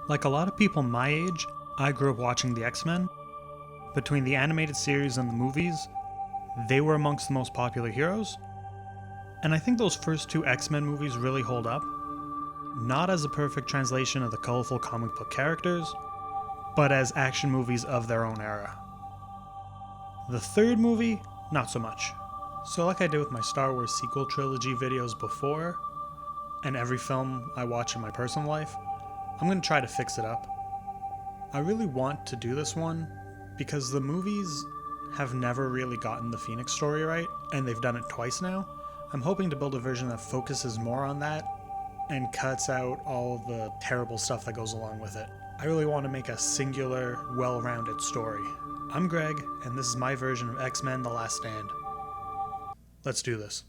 Like a lot of people my age, I grew up watching the X-Men. Between the animated series and the movies, they were amongst the most popular heroes. And I think those first two X-Men movies really hold up. Not as a perfect translation of the colorful comic book characters, but as action movies of their own era. The third movie, not so much. So like I did with my Star Wars sequel trilogy videos before, and every film I watch in my personal life, I'm going to try to fix it up. I really want to do this one because the movies have never really gotten the Phoenix story right, and they've done it twice now. I'm hoping to build a version that focuses more on that and cuts out all the terrible stuff that goes along with it. I really want to make a singular, well-rounded story. I'm Greg, and this is my version of X-Men: The Last Stand. Let's do this.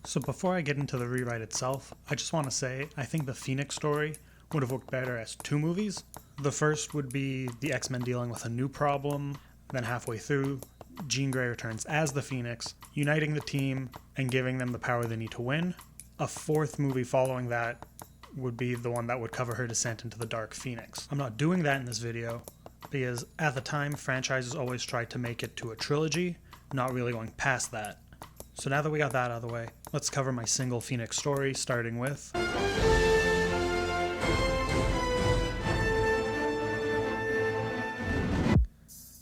So before I get into the rewrite itself, I just want to say I think the Phoenix story would have worked better as two movies. The first would be the X-Men dealing with a new problem, then halfway through, Jean Grey returns as the Phoenix, uniting the team and giving them the power they need to win. A fourth movie following that would be the one that would cover her descent into the Dark Phoenix. I'm not doing that in this video because at the time franchises always tried to make it to a trilogy, not really going past that. So now that we got that out of the way, let's cover my single Phoenix story, starting with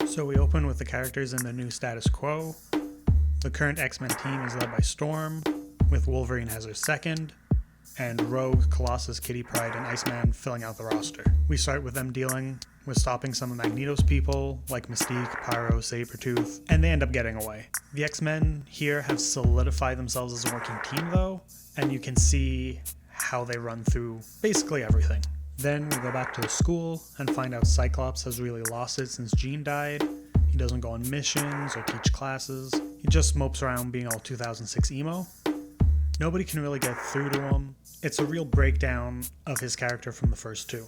So we open with the characters in the new status quo. The current X-Men team is led by Storm, with Wolverine as her second, and Rogue, Colossus, Kitty Pryde, and Iceman filling out the roster. We start with them dealing with stopping some of Magneto's people, like Mystique, Pyro, Sabretooth, and they end up getting away. The X-Men here have solidified themselves as a working team though, and you can see how they run through basically everything. Then we go back to the school and find out Cyclops has really lost it since Jean died. He doesn't go on missions or teach classes. He just mopes around being all 2006 emo. Nobody can really get through to him. It's a real breakdown of his character from the first two.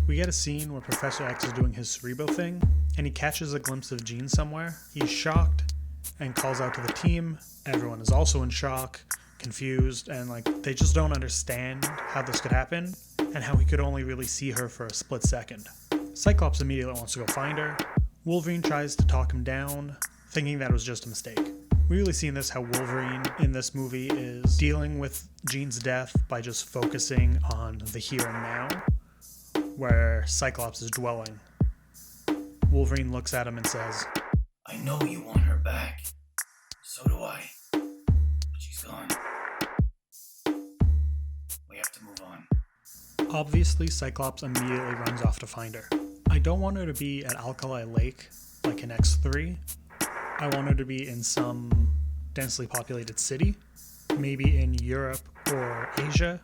We get a scene where Professor X is doing his cerebro thing, and he catches a glimpse of Jean somewhere. He's shocked and calls out to the team. Everyone is also in shock, confused, and they just don't understand how this could happen and how he could only really see her for a split second. Cyclops immediately wants to go find her. Wolverine tries to talk him down, thinking that it was just a mistake. We really see in this how Wolverine in this movie is dealing with Jean's death by just focusing on the here and now, where Cyclops is dwelling. Wolverine looks at him and says, "I know you want her back. So do I. But she's gone. We have to move on." Obviously, Cyclops immediately runs off to find her. I don't want her to be at Alkali Lake, like in X3. I want her to be in some densely populated city, maybe in Europe or Asia,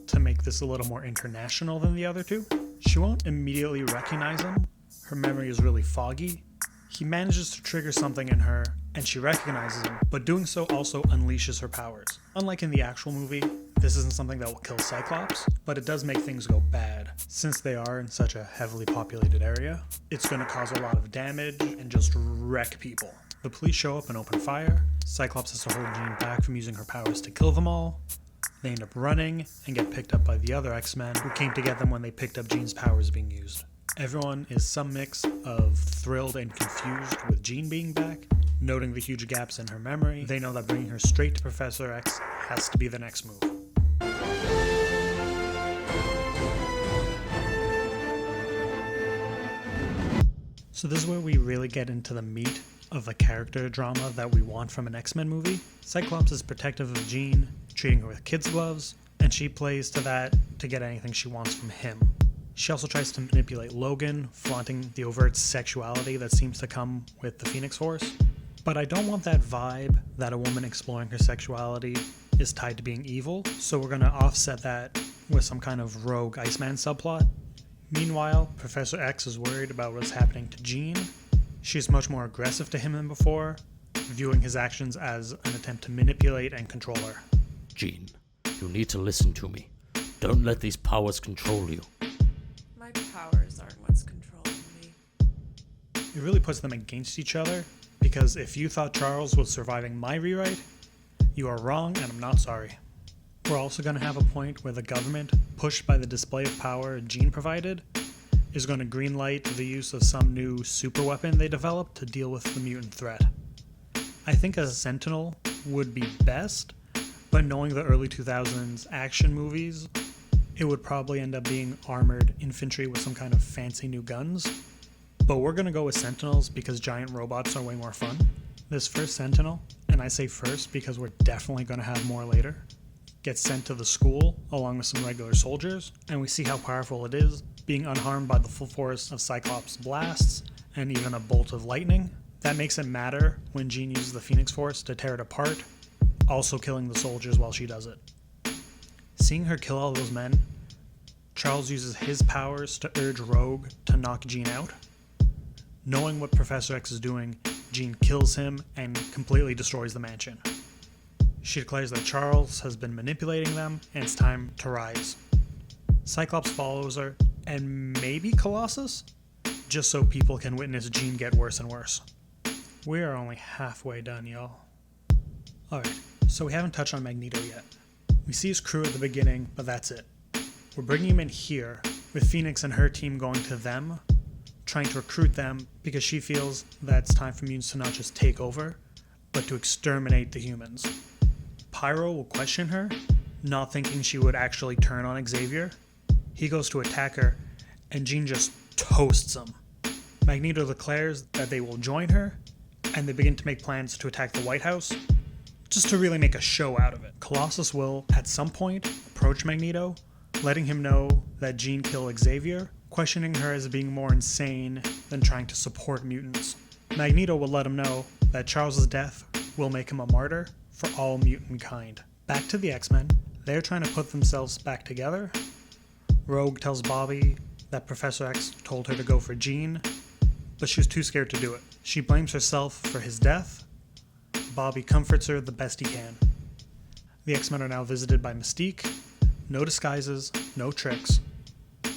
to make this a little more international than the other two. She won't immediately recognize him. Her memory is really foggy. He manages to trigger something in her, and she recognizes him, but doing so also unleashes her powers. Unlike in the actual movie, this isn't something that will kill Cyclops, but it does make things go bad. Since they are in such a heavily populated area, it's going to cause a lot of damage and just wreck people. The police show up and open fire. Cyclops has to hold Jean back from using her powers to kill them all. They end up running and get picked up by the other X-Men who came to get them when they picked up Jean's powers being used. Everyone is some mix of thrilled and confused with Jean being back. Noting the huge gaps in her memory, they know that bringing her straight to Professor X has to be the next move. So this is where we really get into the meat of the character drama that we want from an X-Men movie. Cyclops is protective of Jean, treating her with kid's gloves, and she plays to that to get anything she wants from him. She also tries to manipulate Logan, flaunting the overt sexuality that seems to come with the Phoenix Force. But I don't want that vibe that a woman exploring her sexuality is tied to being evil, so we're going to offset that with some kind of rogue Iceman subplot. Meanwhile, Professor X is worried about what's happening to Jean. She's much more aggressive to him than before, viewing his actions as an attempt to manipulate and control her. "Jean, you need to listen to me. Don't let these powers control you." My powers aren't what's controlling me. It really puts them against each other, because if you thought Charles was surviving my rewrite, you are wrong and I'm not sorry. We're also going to have a point where the government, pushed by the display of power Jean provided, is going to greenlight the use of some new superweapon they developed to deal with the mutant threat. I think a Sentinel would be best, but knowing the early 2000s action movies, it would probably end up being armored infantry with some kind of fancy new guns. But we're going to go with Sentinels because giant robots are way more fun. This first Sentinel, and I say first because we're definitely going to have more later, gets sent to the school along with some regular soldiers, and we see how powerful it is, being unharmed by the full force of Cyclops' blasts and even a bolt of lightning. That makes it matter when Jean uses the Phoenix Force to tear it apart, also killing the soldiers while she does it. Seeing her kill all those men, Charles uses his powers to urge Rogue to knock Jean out. Knowing what Professor X is doing, Jean kills him and completely destroys the mansion. She declares that Charles has been manipulating them and it's time to rise. Cyclops follows her, and maybe Colossus, just so people can witness Jean get worse and worse. We are only halfway done, y'all. Alright, so we haven't touched on Magneto yet. We see his crew at the beginning, but that's it. We're bringing him in here, with Phoenix and her team going to them, trying to recruit them because she feels that it's time for mutants to not just take over, but to exterminate the humans. Pyro will question her, not thinking she would actually turn on Xavier. He goes to attack her, and Jean just toasts him. Magneto declares that they will join her, and they begin to make plans to attack the White House, just to really make a show out of it. Colossus will, at some point, approach Magneto, letting him know that Jean killed Xavier, questioning her as being more insane than trying to support mutants. Magneto will let him know that Charles' death will make him a martyr for all mutant kind. Back to the X-Men, they're trying to put themselves back together. Rogue tells Bobby that Professor X told her to go for Jean, but she was too scared to do it. She blames herself for his death. Bobby comforts her the best he can. The X-Men are now visited by Mystique. No disguises, no tricks,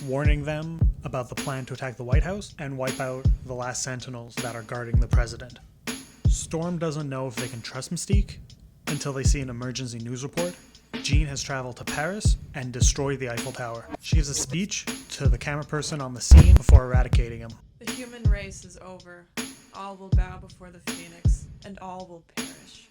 warning them about the plan to attack the White House and wipe out the last Sentinels that are guarding the president. Storm doesn't know if they can trust Mystique until they see an emergency news report. Jean has traveled to Paris and destroyed the Eiffel Tower. She gives a speech to the camera person on the scene before eradicating him. The human race is over. All will bow before the Phoenix, and all will perish.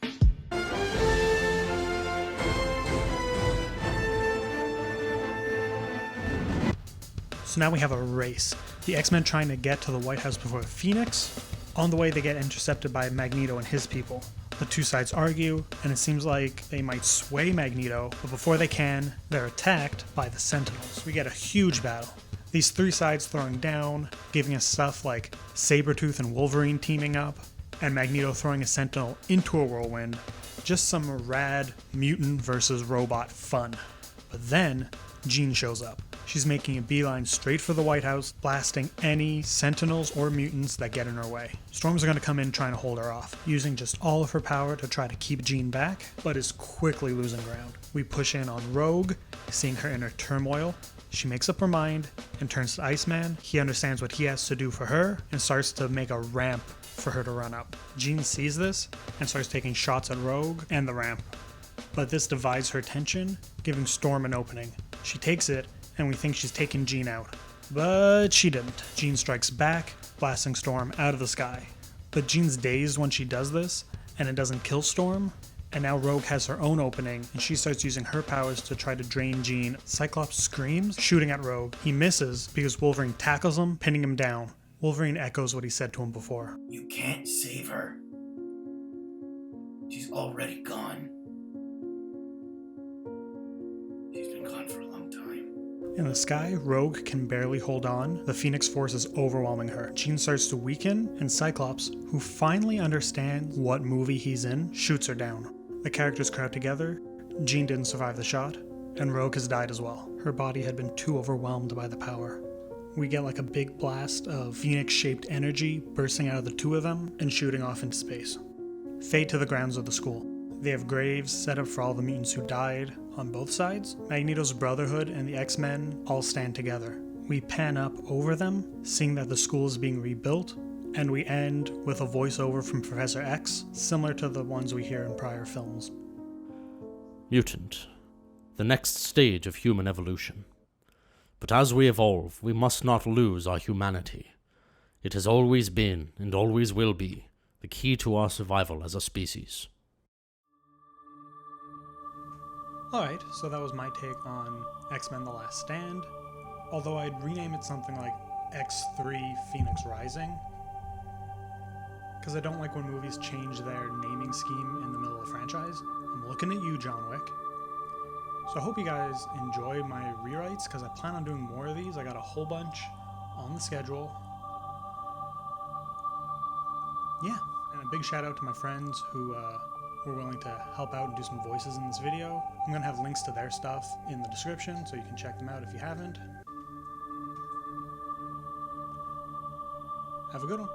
So now we have a race. The X-Men trying to get to the White House before the Phoenix. On the way, they get intercepted by Magneto and his people. The two sides argue, and it seems like they might sway Magneto, but before they can, they're attacked by the Sentinels. We get a huge battle. These three sides throwing down, giving us stuff like Sabretooth and Wolverine teaming up, and Magneto throwing a Sentinel into a whirlwind. Just some rad mutant versus robot fun. But then, Jean shows up. She's making a beeline straight for the White House, blasting any Sentinels or mutants that get in her way. Storms are going to come in trying to hold her off, using just all of her power to try to keep Jean back, but is quickly losing ground. We push in on Rogue, seeing her inner turmoil. She makes up her mind and turns to Iceman. He understands what he has to do for her and starts to make a ramp for her to run up. Jean sees this and starts taking shots at Rogue and the ramp. But this divides her attention, giving Storm an opening. She takes it, and we think she's taken Jean out. But she didn't. Jean strikes back, blasting Storm out of the sky. But Jean's dazed when she does this, and it doesn't kill Storm. And now Rogue has her own opening, and she starts using her powers to try to drain Jean. Cyclops screams, shooting at Rogue. He misses because Wolverine tackles him, pinning him down. Wolverine echoes what he said to him before. You can't save her. She's already gone. She's been gone for a long time. In the sky, Rogue can barely hold on. The Phoenix Force is overwhelming her. Jean starts to weaken, and Cyclops, who finally understands what movie he's in, shoots her down. The characters crowd together. Jean didn't survive the shot, and Rogue has died as well. Her body had been too overwhelmed by the power. We get like a big blast of Phoenix-shaped energy bursting out of the two of them and shooting off into space. Fade to the grounds of the school. They have graves set up for all the mutants who died on both sides. Magneto's Brotherhood and the X-Men all stand together. We pan up over them, seeing that the school is being rebuilt, and we end with a voiceover from Professor X, similar to the ones we hear in prior films. Mutant, the next stage of human evolution. But as we evolve, we must not lose our humanity. It has always been, and always will be, the key to our survival as a species. Alright, so that was my take on X-Men The Last Stand, although I'd rename it something like X3 Phoenix Rising, because I don't like when movies change their naming scheme in the middle of the franchise. I'm looking at you, John Wick. So I hope you guys enjoy my rewrites, because I plan on doing more of these. I got a whole bunch on the schedule. Yeah, and a big shout out to my friends who were willing to help out and do some voices in this video. I'm going to have links to their stuff in the description, so you can check them out if you haven't. Have a good one.